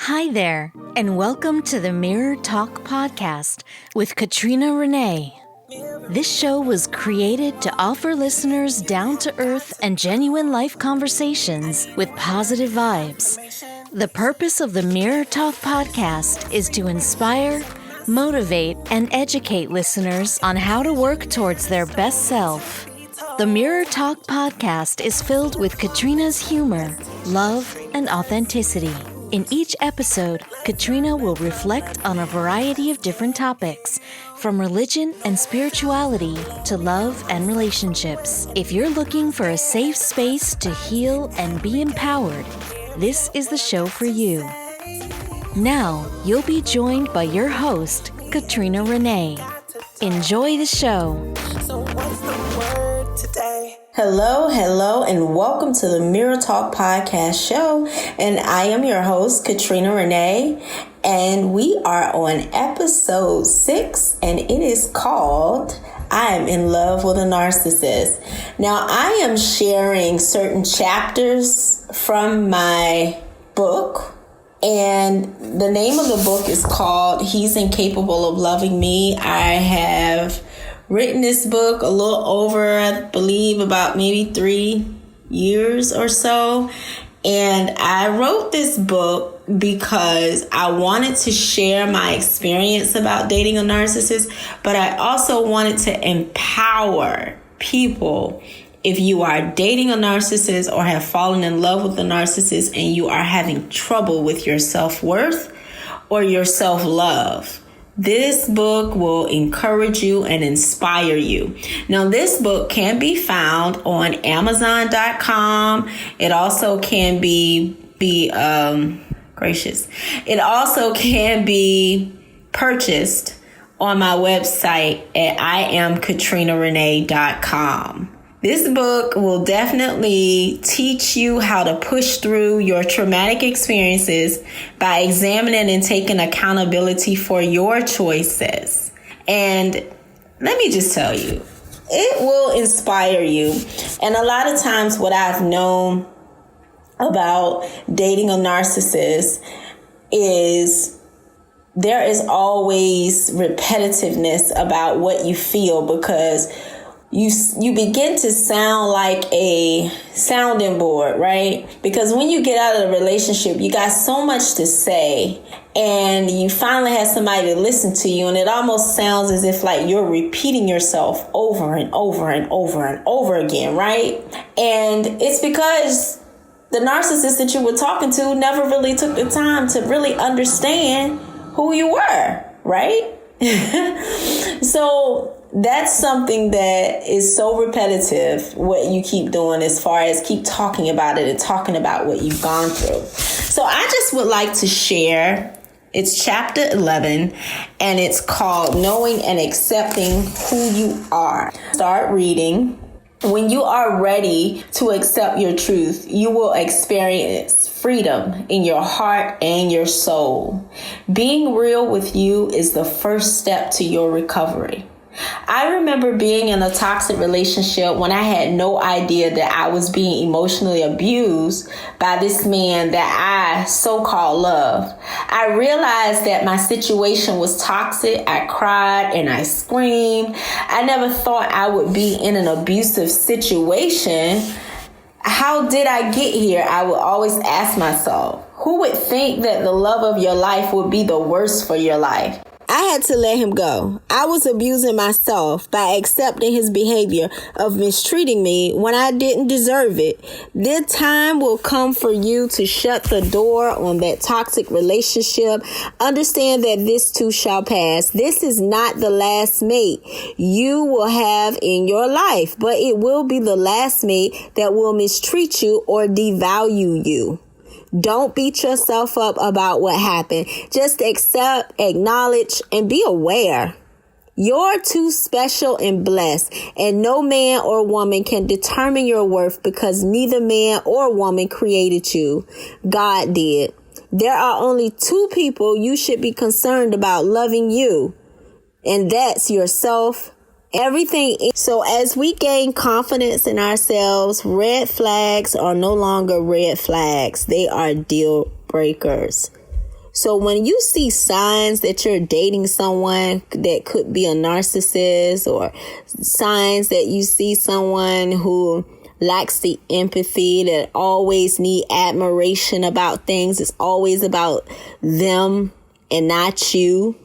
Hi there, and welcome to the Mirror Talk podcast with Katrina Renee. This show was created to offer listeners down-to-earth and genuine life conversations with positive vibes. The purpose of the Mirror Talk podcast is to inspire, motivate, and educate listeners on how to work towards their best self. The Mirror Talk podcast is filled with Katrina's humor, love, and authenticity. In each episode, Katrina will reflect on a variety of different topics, from religion and spirituality to love and relationships. If you're looking for a safe space to heal and be empowered, this is the show for you. Now, you'll be joined by your host, Katrina Renee. Enjoy the show. So what's the word today? Hello, and welcome to the Mirror Talk podcast show. And I am your host, Katrina Renee, and we are on episode 6, and it is called I Am in Love with a Narcissist. Now, I am sharing certain chapters from my book, and the name of the book is called He's Incapable of Loving Me. I have written this book a little over, I believe, about maybe 3 years or so. And I wrote this book because I wanted to share my experience about dating a narcissist, but I also wanted to empower people. If you are dating a narcissist or have fallen in love with a narcissist and you are having trouble with your self-worth or your self-love, this book will encourage you and inspire you. Now, this book can be found on Amazon.com. It also can be It also can be purchased on my website at IamKatrinaRenee.com. This book will definitely teach you how to push through your traumatic experiences by examining and taking accountability for your choices. And let me just tell you, it will inspire you. And a lot of times what I've known about dating a narcissist is there is always repetitiveness about what you feel, because you begin to sound like a sounding board, right? Because when you get out of the relationship, you got so much to say, and you finally have somebody to listen to you, and it almost sounds as if like you're repeating yourself over and over and over and over again, right? And it's because the narcissist that you were talking to never really took the time to really understand who you were, right? So that's something that is so repetitive, what you keep doing, as far as keep talking about it and talking about what you've gone through. So I just would like to share, it's chapter 11, and it's called Knowing and Accepting Who You Are. Start reading. When you are ready to accept your truth, you will experience freedom in your heart and your soul. Being real with you is the first step to your recovery. I remember being in a toxic relationship when I had no idea that I was being emotionally abused by this man that I so-called loved. I realized that my situation was toxic. I cried and I screamed. I never thought I would be in an abusive situation. How did I get here? I would always ask myself. Who would think that the love of your life would be the worst for your life? I had to let him go. I was abusing myself by accepting his behavior of mistreating me when I didn't deserve it. The time will come for you to shut the door on that toxic relationship. Understand that this too shall pass. This is not the last mate you will have in your life, but it will be the last mate that will mistreat you or devalue you. Don't beat yourself up about what happened. Just accept, acknowledge, and be aware. You're too special and blessed, and no man or woman can determine your worth because neither man or woman created you. God did. There are only 2 people you should be concerned about loving you, and that's yourself. Everything. So as we gain confidence in ourselves, red flags are no longer red flags. They are deal breakers. So when you see signs that you're dating someone that could be a narcissist, or signs that you see someone who lacks the empathy, that always need admiration about things, it's always about them and not you,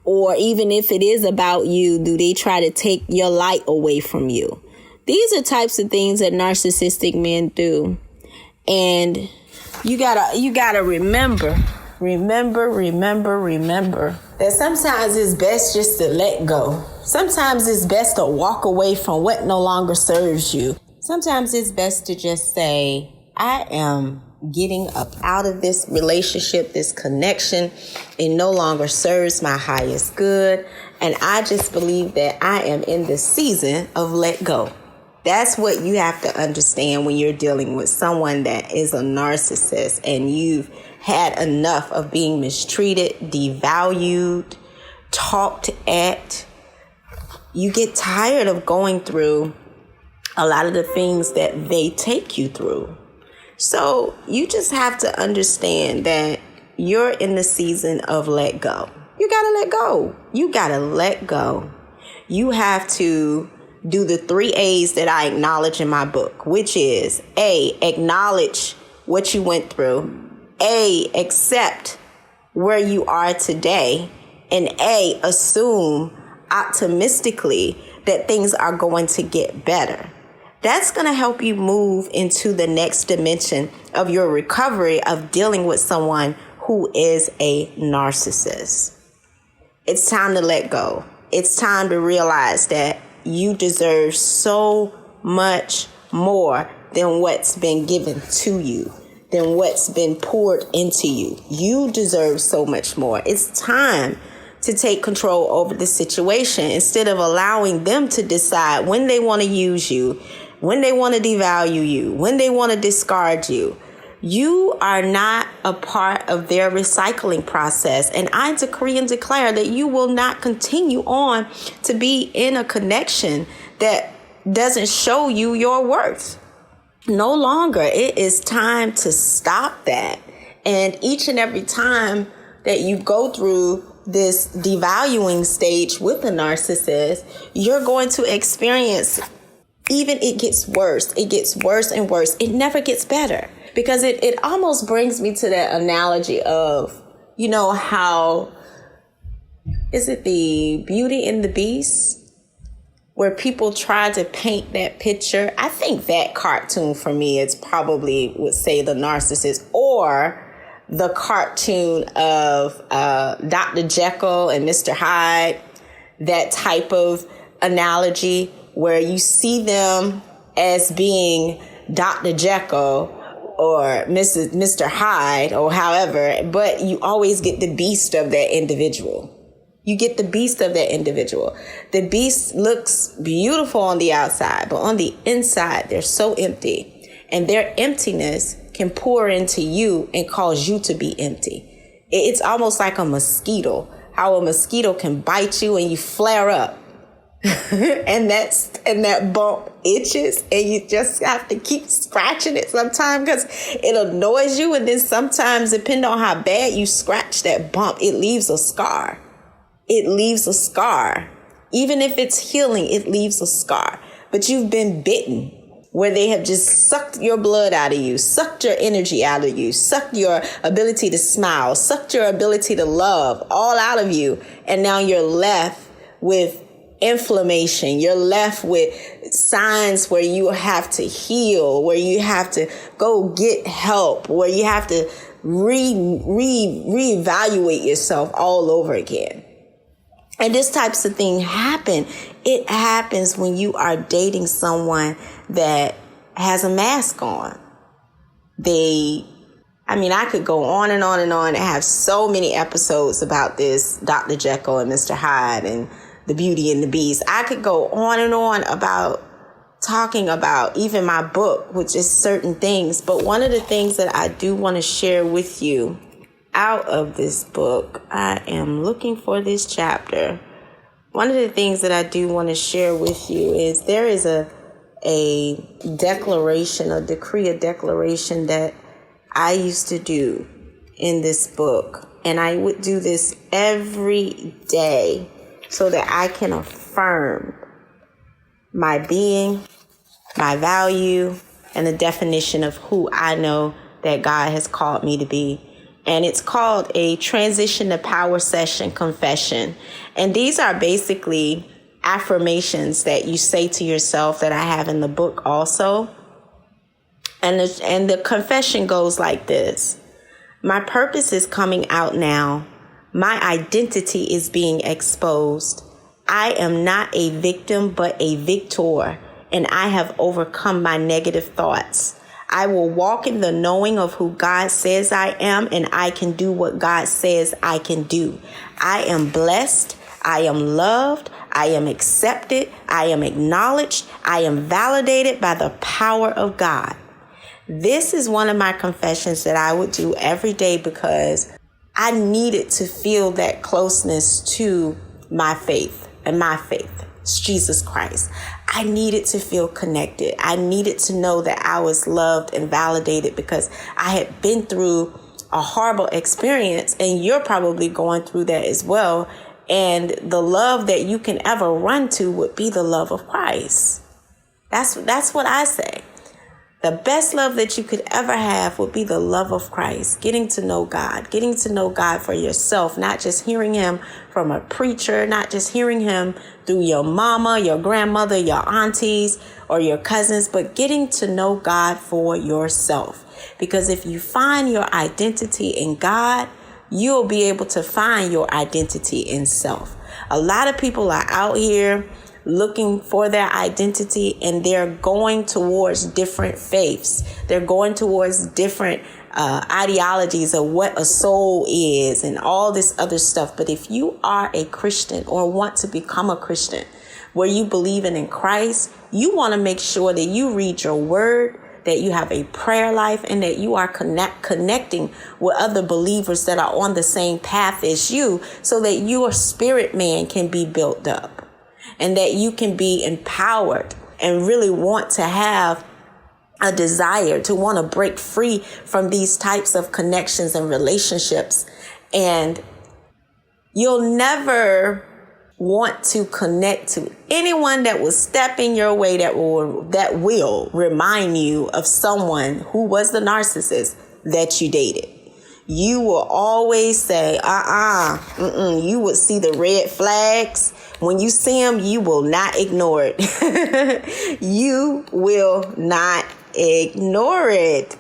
or even if it is about you, do they try to take your light away from you? These are types of things that narcissistic men do. And you gotta remember that sometimes it's best just to let go. Sometimes it's best to walk away from what no longer serves you. Sometimes it's best to just say, I am getting up out of this relationship, this connection. It no longer serves my highest good. And I just believe that I am in the season of let go. That's what you have to understand when you're dealing with someone that is a narcissist and you've had enough of being mistreated, devalued, talked at. You get tired of going through a lot of the things that they take you through. So you just have to understand that you're in the season of let go. You gotta let go. You gotta let go. You have to do the 3 A's that I acknowledge in my book, which is A, acknowledge what you went through. A, accept where you are today. And A, assume optimistically that things are going to get better. That's going to help you move into the next dimension of your recovery of dealing with someone who is a narcissist. It's time to let go. It's time to realize that you deserve so much more than what's been given to you, than what's been poured into you. You deserve so much more. It's time to take control over the situation instead of allowing them to decide when they want to use you, when they want to devalue you, when they want to discard you. You are not a part of their recycling process. And I decree and declare that you will not continue on to be in a connection that doesn't show you your worth. No longer. It is time to stop that. And each and every time that you go through this devaluing stage with a narcissist, you're going to experience, even it gets worse. It gets worse and worse. It never gets better. Because it almost brings me to that analogy of, you know, how, is it the Beauty and the Beast? Where people try to paint that picture. I think that cartoon for me is probably, would say, the narcissist, or the cartoon of Dr. Jekyll and Mr. Hyde. That type of analogy where you see them as being Dr. Jekyll or Mr. Hyde or however, but you always get the beast of that individual. You get the beast of that individual. The beast looks beautiful on the outside, but on the inside, they're so empty. And their emptiness can pour into you and cause you to be empty. It's almost like a mosquito, how a mosquito can bite you and you flare up. and that bump itches and you just have to keep scratching it sometimes because it annoys you. And then sometimes, depending on how bad you scratch that bump, it leaves a scar. It leaves a scar. Even if it's healing, it leaves a scar. But you've been bitten where they have just sucked your blood out of you, sucked your energy out of you, sucked your ability to smile, sucked your ability to love all out of you. And now you're left with inflammation. You're left with signs where you have to heal, where you have to go get help, where you have to reevaluate yourself all over again. And this types of thing happen. It happens when you are dating someone that has a mask on. I could go on and on and on and have so many episodes about this Dr. Jekyll and Mr. Hyde and the Beauty and the Beast. I could go on and on about talking about even my book, which is certain things. But one of the things that I do want to share with you out of this book, I am looking for this chapter. One of the things that I do want to share with you is there is a declaration, a decree, a declaration that I used to do in this book. And I would do this every day so that I can affirm my being, my value, and the definition of who I know that God has called me to be. And it's called a Transition to Power Session Confession. And these are basically affirmations that you say to yourself that I have in the book also. And the confession goes like this. My purpose is coming out now. My identity is being exposed. I am not a victim, but a victor, and I have overcome my negative thoughts. I will walk in the knowing of who God says I am, and I can do what God says I can do. I am blessed. I am loved. I am accepted. I am acknowledged. I am validated by the power of God. This is one of my confessions that I would do every day because I needed to feel that closeness to my faith, and my faith is Jesus Christ. I needed to feel connected. I needed to know that I was loved and validated because I had been through a horrible experience, and you're probably going through that as well. And the love that you can ever run to would be the love of Christ. That's what I say. The best love that you could ever have would be the love of Christ, getting to know God for yourself, not just hearing him from a preacher, not just hearing him through your mama, your grandmother, your aunties, or your cousins, but getting to know God for yourself. Because if you find your identity in God, you'll be able to find your identity in self. A lot of people are out here looking for their identity, and they're going towards different faiths. They're going towards different ideologies of what a soul is and all this other stuff. But if you are a Christian or want to become a Christian where you believe in Christ, you want to make sure that you read your word, that you have a prayer life, and that you are connecting with other believers that are on the same path as you, so that your spirit man can be built up. And that you can be empowered and really want to have a desire to want to break free from these types of connections and relationships. And you'll never want to connect to anyone that will step in your way that will remind you of someone who was the narcissist that you dated. You will always say, you would see the red flags. When you see them, you will not ignore it. You will not ignore it.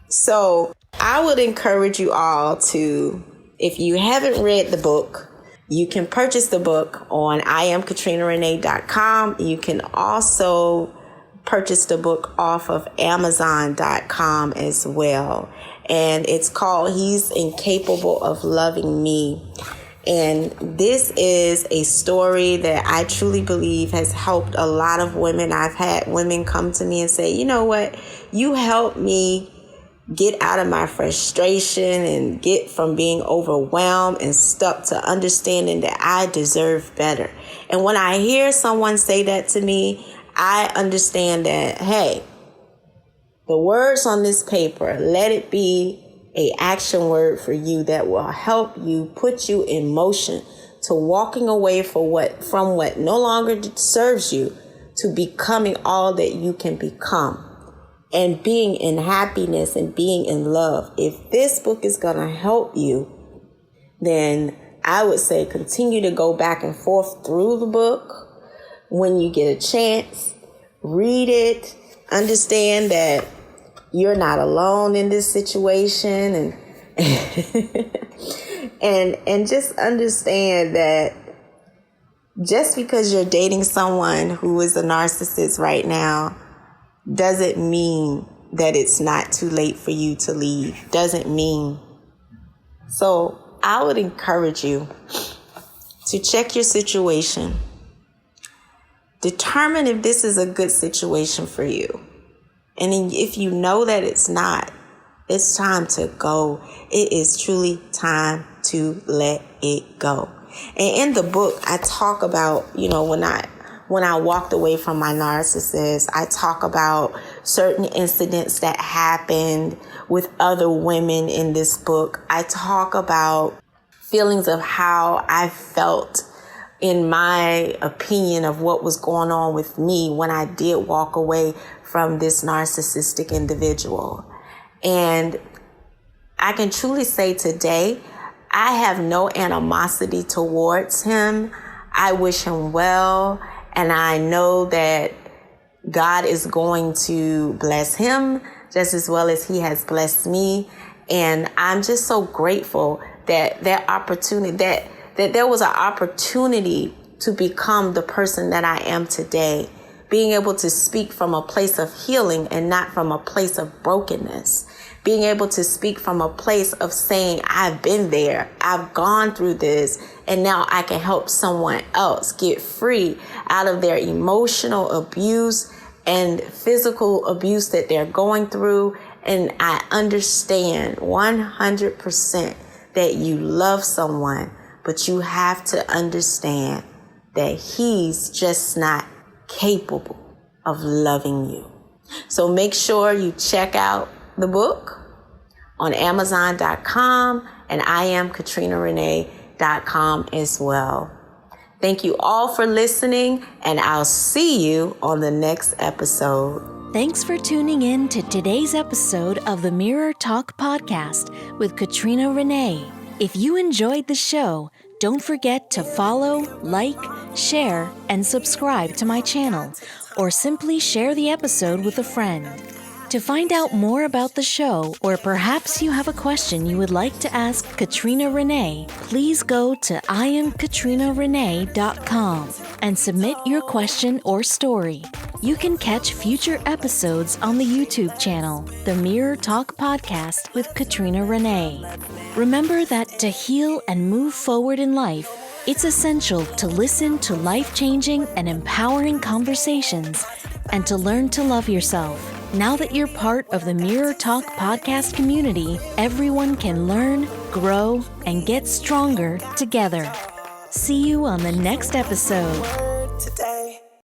So I would encourage you all to, if you haven't read the book, you can purchase the book on IamKatrinaRenee.com. You can also purchase the book off of Amazon.com as well. And it's called He's Incapable of Loving Me. And this is a story that I truly believe has helped a lot of women. I've had women come to me and say, you know what? You helped me get out of my frustration and get from being overwhelmed and stuck to understanding that I deserve better. And when I hear someone say that to me, I understand that, hey, the words on this paper, let it be a action word for you that will help you, put you in motion to walking away from what no longer serves you, to becoming all that you can become and being in happiness and being in love. If this book is going to help you, then I would say continue to go back and forth through the book. When you get a chance, read it, understand that you're not alone in this situation, and just understand that just because you're dating someone who is a narcissist right now doesn't mean that it's not too late for you to leave. Doesn't mean. So I would encourage you to check your situation. Determine if this is a good situation for you. And if you know that it's not, it's time to go. It is truly time to let it go. And in the book, I talk about, when I walked away from my narcissist, I talk about, certain incidents that happened with other women in this book. I talk about feelings of how I felt in my opinion of what was going on with me when I did walk away from this narcissistic individual. And I can truly say today, I have no animosity towards him. I wish him well, and I know that God is going to bless him just as well as he has blessed me. And I'm just so grateful that there was an opportunity to become the person that I am today, being able to speak from a place of healing and not from a place of brokenness, being able to speak from a place of saying, I've been there, I've gone through this, and now I can help someone else get free out of their emotional abuse and physical abuse that they're going through. And I understand 100% that you love someone, but you have to understand that he's just not capable of loving you. So make sure you check out the book on Amazon.com and IamKatrinaRenee.com as well. Thank you all for listening, and I'll see you on the next episode. Thanks for tuning in to today's episode of the Mirror Talk podcast with Katrina Renee. If you enjoyed the show, don't forget to follow, like, share, and subscribe to my channel, or simply share the episode with a friend. To find out more about the show, or perhaps you have a question you would like to ask Katrina Renee, please go to IamKatrinaRenee.com and submit your question or story. You can catch future episodes on the YouTube channel, The Mirror Talk Podcast with Katrina Renee. Remember that to heal and move forward in life, it's essential to listen to life-changing and empowering conversations and to learn to love yourself. Now that you're part of the Mirror Talk podcast community, everyone can learn, grow, and get stronger together. See you on the next episode.